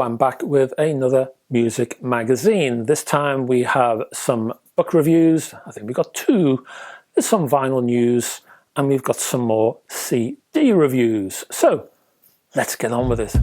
So I'm back with another music magazine. This time we have some book reviews. I think we've got two. There's some vinyl news and we've got some more CD reviews. So let's get on with it.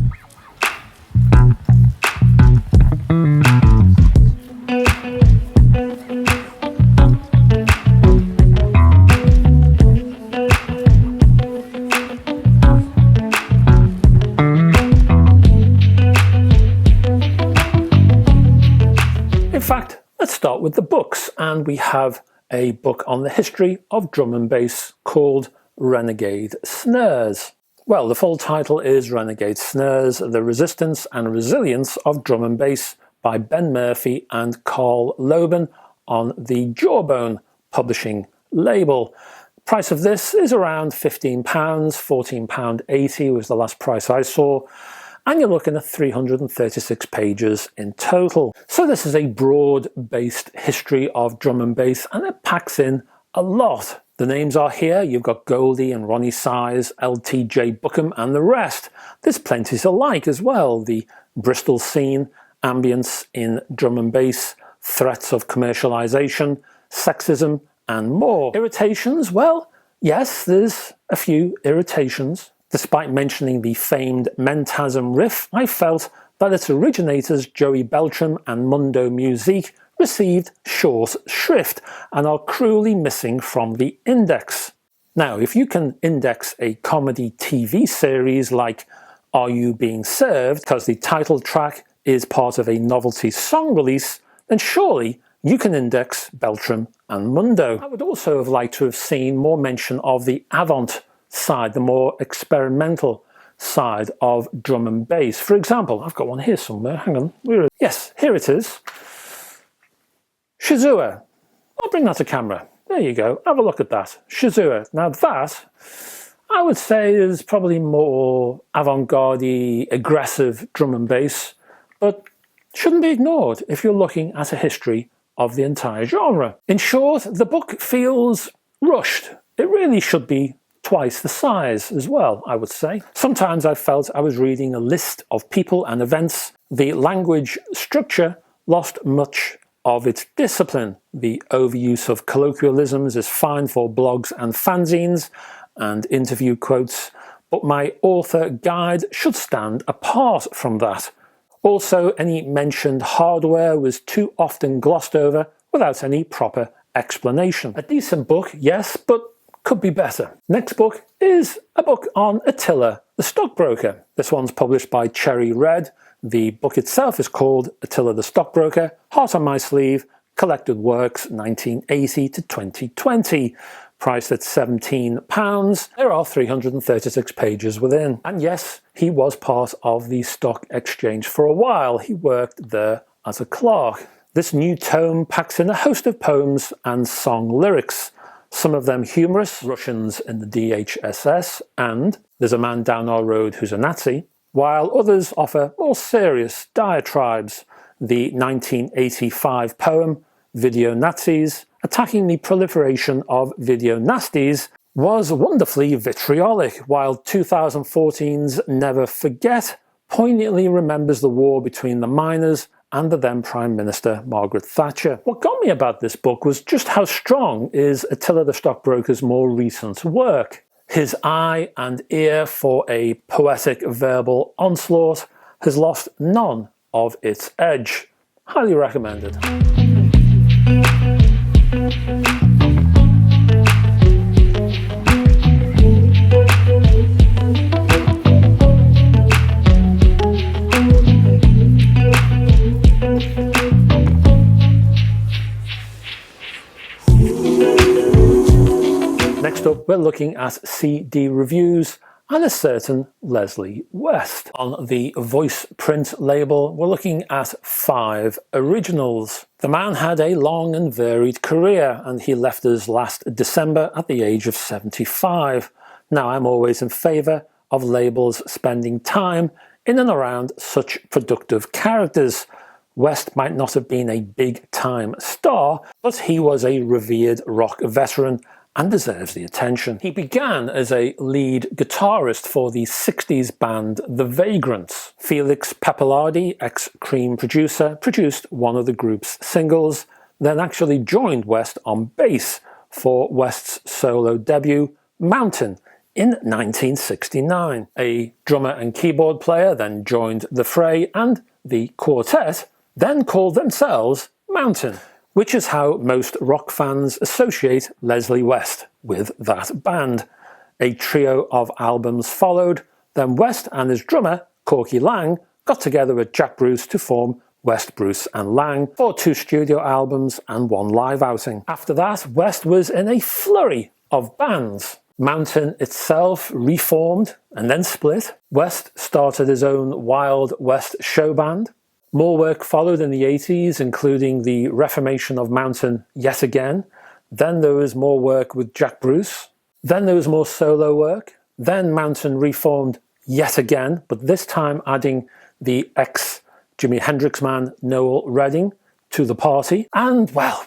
In fact, let's start with the books, and we have a book on the history of drum and bass called Renegade Snares. Well, the full title is Renegade Snares, The Resistance and Resilience of Drum and Bass by Ben Murphy and Carl Loban on the Jawbone publishing label. Price of this is around £15, £14.80 was the last price I saw. And you're looking at 336 pages in total. So this is a broad-based history of drum and bass, and it packs in a lot. The names are here. You've got Goldie and Ronnie Size, LTJ Buckham and the rest. There's plenty to like as well. The Bristol scene, ambience in drum and bass, threats of commercialization, sexism and more. Irritations? Well, yes, there's a few irritations. Despite mentioning the famed Mentasm riff, I felt that its originators Joey Beltram and Mundo Musique received short shrift and are cruelly missing from the index. Now, if you can index a comedy TV series like Are You Being Served because the title track is part of a novelty song release, then surely you can index Beltram and Mundo. I would also have liked to have seen more mention of the avant side, the more experimental side of drum and bass. For example, I've got one here somewhere, hang on, where is it? Yes, here it is. Shazua. I'll bring that to camera. There you go, have a look at that. Shazua. Now that, I would say, is probably more avant-garde-y, aggressive drum and bass, but shouldn't be ignored if you're looking at a history of the entire genre. In short, the book feels rushed. It really should be twice the size as well, I would say. Sometimes I felt I was reading a list of people and events. The language structure lost much of its discipline. The overuse of colloquialisms is fine for blogs and fanzines and interview quotes, but my author guide should stand apart from that. Also, any mentioned hardware was too often glossed over without any proper explanation. A decent book, yes, but could be better. Next book is a book on Attila The Stockbroker. This one's published by Cherry Red. The book itself is called Attila The Stockbroker, Heart on My Sleeve, Collected Works 1980 to 2020. Priced at £17. There are 336 pages within. And yes, he was part of the stock exchange for a while. He worked there as a clerk. This new tome packs in a host of poems and song lyrics. Some of them humorous, Russians in the DHSS, and There's a Man Down Our Road Who's a Nazi, while others offer more serious diatribes. The 1985 poem, Video Nazis, attacking the proliferation of video nasties, was wonderfully vitriolic, while 2014's Never Forget poignantly remembers the war between the miners and the then Prime Minister Margaret Thatcher. What got me about this book was just how strong is Attila the Stockbroker's more recent work. His eye and ear for a poetic verbal onslaught has lost none of its edge. Highly recommended. Next up, we're looking at CD reviews and a certain Leslie West. On the Voice Print label, we're looking at 5 originals. The man had a long and varied career, and he left us last December at the age of 75. Now, I'm always in favour of labels spending time in and around such productive characters. West might not have been a big-time star, but he was a revered rock veteran and deserves the attention. He began as a lead guitarist for the 60s band The Vagrants. Felix Pappalardi, ex-Cream producer, produced one of the group's singles, then actually joined West on bass for West's solo debut, Mountain, in 1969. A drummer and keyboard player then joined the fray, and the quartet then called themselves Mountain, which is how most rock fans associate Leslie West with that band. A trio of albums followed, then West and his drummer, Corky Laing, got together with Jack Bruce to form West, Bruce and Laing for 2 studio albums and 1 live outing. After that, West was in a flurry of bands. Mountain itself reformed and then split. West started his own Wild West show band. More work followed in the 80s, including the reformation of Mountain yet again. Then there was more work with Jack Bruce. Then there was more solo work. Then Mountain reformed yet again, but this time adding the ex-Jimi Hendrix man Noel Redding to the party. And, well,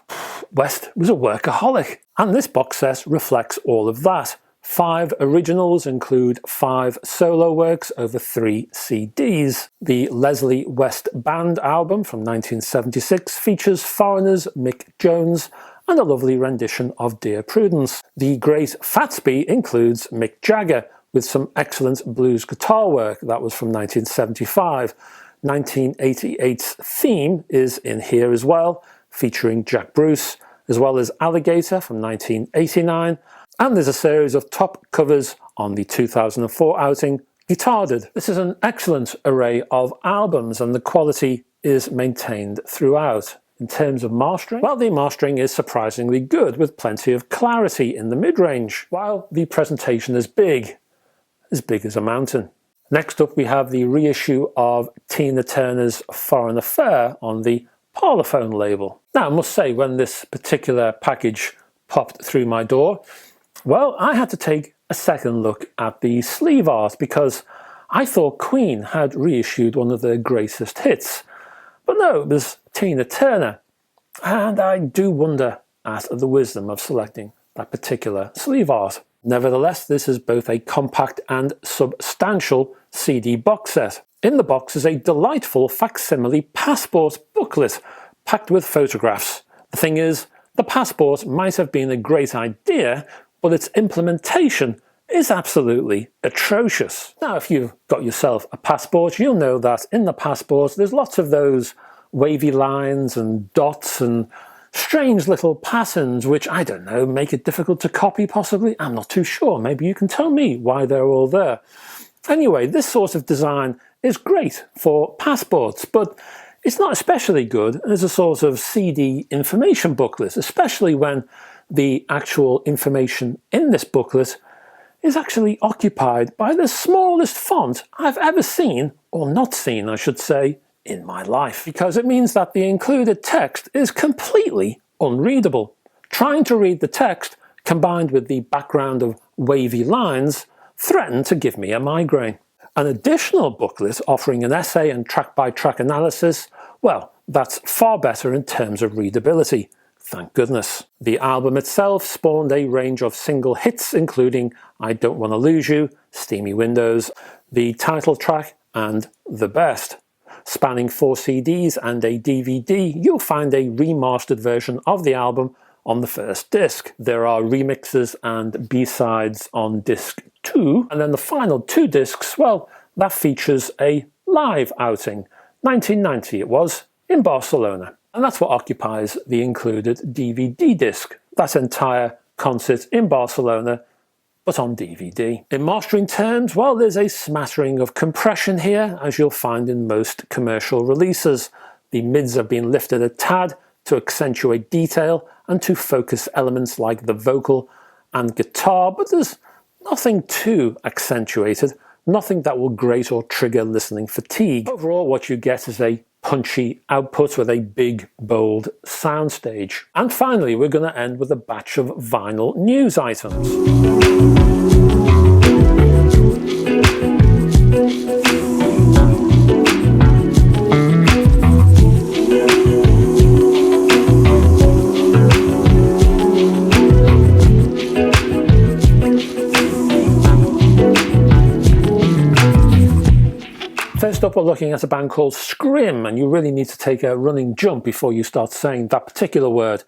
West was a workaholic. And this box set reflects all of that. 5 originals include 5 solo works over 3 CDs. The Leslie West Band album from 1976 features Foreigner's Mick Jones and a lovely rendition of Dear Prudence. The Great Fatsby includes Mick Jagger with some excellent blues guitar work. That was from 1975. 1988's Theme is in here as well, featuring Jack Bruce, as well as Alligator from 1989. And there's a series of top covers on the 2004 outing, Guitarded. This is an excellent array of albums, and the quality is maintained throughout. In terms of mastering, well, the mastering is surprisingly good, with plenty of clarity in the mid-range, while the presentation is big as a mountain. Next up, we have the reissue of Tina Turner's Foreign Affair on the Parlophone label. Now, I must say, when this particular package popped through my door, well, I had to take a second look at the sleeve art, because I thought Queen had reissued one of their greatest hits. But no, it was Tina Turner. And I do wonder at the wisdom of selecting that particular sleeve art. Nevertheless, this is both a compact and substantial CD box set. In the box is a delightful facsimile passport booklet packed with photographs. The thing is, the passport might have been a great idea, but its implementation is absolutely atrocious. Now, if you've got yourself a passport, you'll know that in the passport there's lots of those wavy lines and dots and strange little patterns which, I don't know, make it difficult to copy possibly. I'm not too sure. Maybe you can tell me why they're all there. Anyway, this sort of design is great for passports, but it's not especially good as a sort of CD information booklet, especially when the actual information in this booklet is actually occupied by the smallest font I've ever seen, or not seen, I should say, in my life, because it means that the included text is completely unreadable. Trying to read the text, combined with the background of wavy lines, threatened to give me a migraine. An additional booklet offering an essay and track-by-track analysis, well, that's far better in terms of readability. Thank goodness. The album itself spawned a range of single hits, including I Don't Want to Lose You, Steamy Windows, the title track, and The Best. Spanning 4 CDs and a DVD, you'll find a remastered version of the album on the first disc. There are remixes and B-sides on disc 2, and then the final 2 discs, well, that features a live outing. 1990 it was, in Barcelona. And that's what occupies the included DVD disc, that entire concert in Barcelona, but on DVD. In mastering terms, well, there's a smattering of compression here, as you'll find in most commercial releases. The mids have been lifted a tad to accentuate detail and to focus elements like the vocal and guitar, but there's nothing too accentuated, nothing that will grate or trigger listening fatigue. Overall, what you get is a punchy output with a big, bold soundstage. And finally, we're going to end with a batch of vinyl news items. up we're looking at a band called Scrim, and you really need to take a running jump before you start saying that particular word.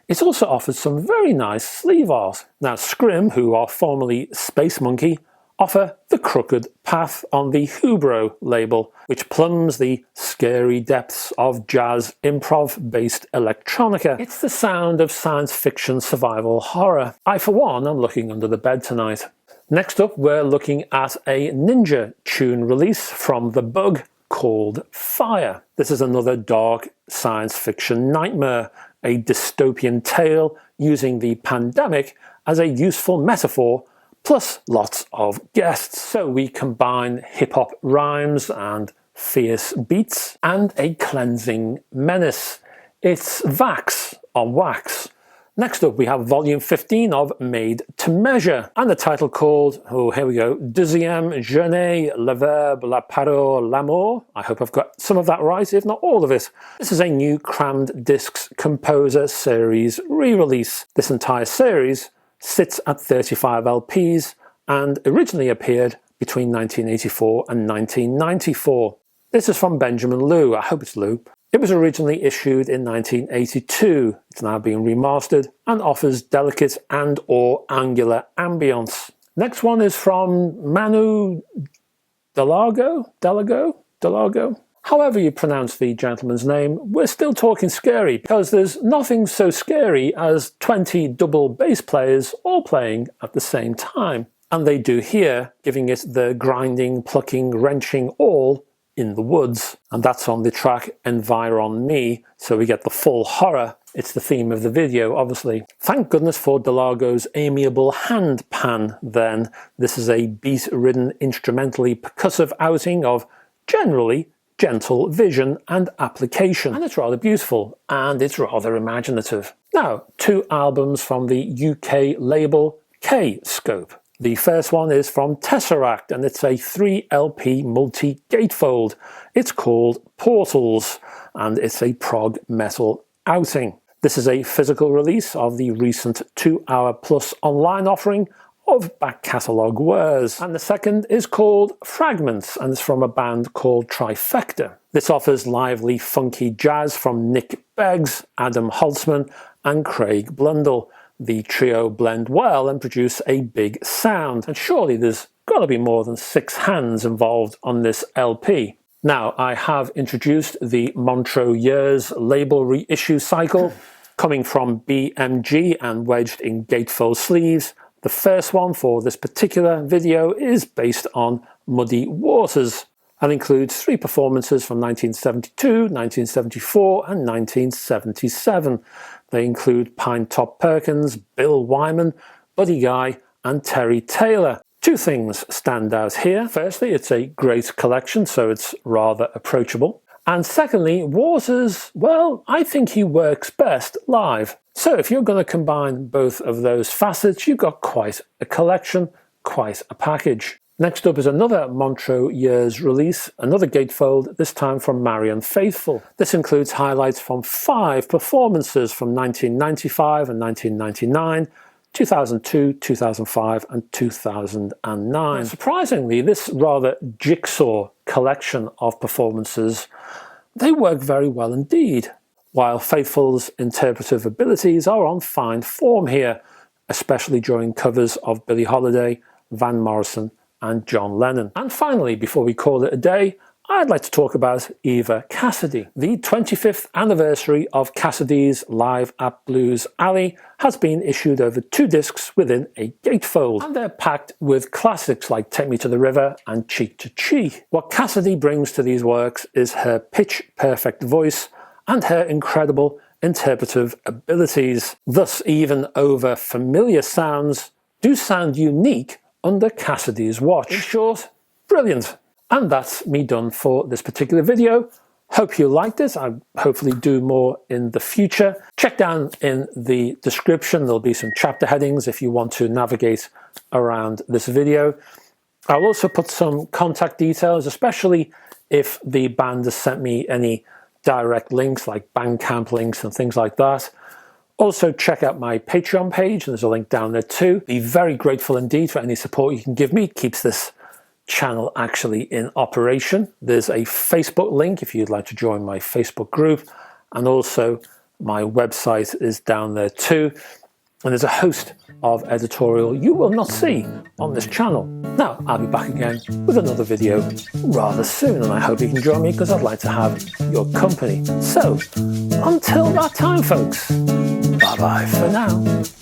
It also offers some very nice sleeve art. Now Scrim, who are formerly Space Monkey, offer The Crooked Path on the Hubro label, which plumbs the scary depths of jazz improv-based electronica. It's the sound of science fiction survival horror. I, for one, am looking under the bed tonight. Next up, we're looking at a Ninja tune release from The Bug called Fire. This is another dark science fiction nightmare, a dystopian tale using the pandemic as a useful metaphor, plus lots of guests. So we combine hip-hop rhymes and fierce beats and a cleansing menace. It's Vax on wax. Next up we have volume 15 of Made to Measure, and the title called, oh here we go, Deuxième Journée, le verbe, la parole, l'amour. I hope I've got some of that right, if not all of it. This is a new Crammed Discs Composer Series re-release. This entire series sits at 35 LPs and originally appeared between 1984 and 1994. This is from Benjamin Liu, I hope it's Liu. It was originally issued in 1982. It's now being remastered and offers delicate and or angular ambience. Next one is from Manu Delago? However you pronounce the gentleman's name, we're still talking scary, because there's nothing so scary as 20 double bass players all playing at the same time. And they do here, giving it the grinding, plucking, wrenching all in the woods. And that's on the track Environ Me, so we get the full horror. It's the theme of the video, obviously. Thank goodness for Delago's amiable hand pan then. This is a beat-ridden, instrumentally percussive outing of generally gentle vision and application, and it's rather beautiful and it's rather imaginative. Now, 2 albums from the UK label K-Scope. The first one is from Tesseract, and it's a 3 LP multi-gatefold. It's called Portals, and it's a prog metal outing. This is a physical release of the recent 2-hour-plus online offering of back catalogue wares. And the second is called Fragments, and it's from a band called Trifecta. This offers lively, funky jazz from Nick Beggs, Adam Holtzman, and Craig Blundell. The trio blend well and produce a big sound, and surely there's got to be more than 6 hands involved on this LP. Now, I have introduced the Montreux Years label reissue cycle, coming from BMG and wedged in gatefold sleeves. The first one for this particular video is based on Muddy Waters and includes 3 performances from 1972, 1974 and 1977. They include Pine Top Perkins, Bill Wyman, Buddy Guy and Terry Taylor. 2 things stand out here. Firstly, it's a great collection, so it's rather approachable. And secondly, Waters, well, I think he works best live. So if you're going to combine both of those facets, you've got quite a collection, quite a package. Next up is another Montreux Years release, another gatefold, this time from Marion Faithfull. This includes highlights from 5 performances from 1995 and 1999, 2002, 2005 and 2009. Surprisingly, this rather jigsaw collection of performances, they work very well indeed, while Faithfull's interpretive abilities are on fine form here, especially during covers of Billie Holiday, Van Morrison and John Lennon. And finally, before we call it a day, I'd like to talk about Eva Cassidy. The 25th anniversary of Cassidy's Live at Blues Alley has been issued over 2 discs within a gatefold, and they're packed with classics like Take Me to the River and Cheek to Cheek. What Cassidy brings to these works is her pitch-perfect voice and her incredible interpretive abilities. Thus, even over familiar sounds do sound unique under Cassidy's watch. In short, brilliant. And that's me done for this particular video. Hope you liked it. I'll hopefully do more in the future. Check down in the description. There'll be some chapter headings if you want to navigate around this video. I'll also put some contact details, especially if the band has sent me any direct links like Bandcamp links and things like that. Also check out my Patreon page, and there's a link down there too. Be very grateful indeed for any support you can give me. It keeps this channel actually in operation. There's a Facebook link if you'd like to join my Facebook group, and also my website is down there too. And there's a host of editorial you will not see on this channel. Now, I'll be back again with another video rather soon, and I hope you can join me because I'd like to have your company. So, until that time, folks, bye-bye for now.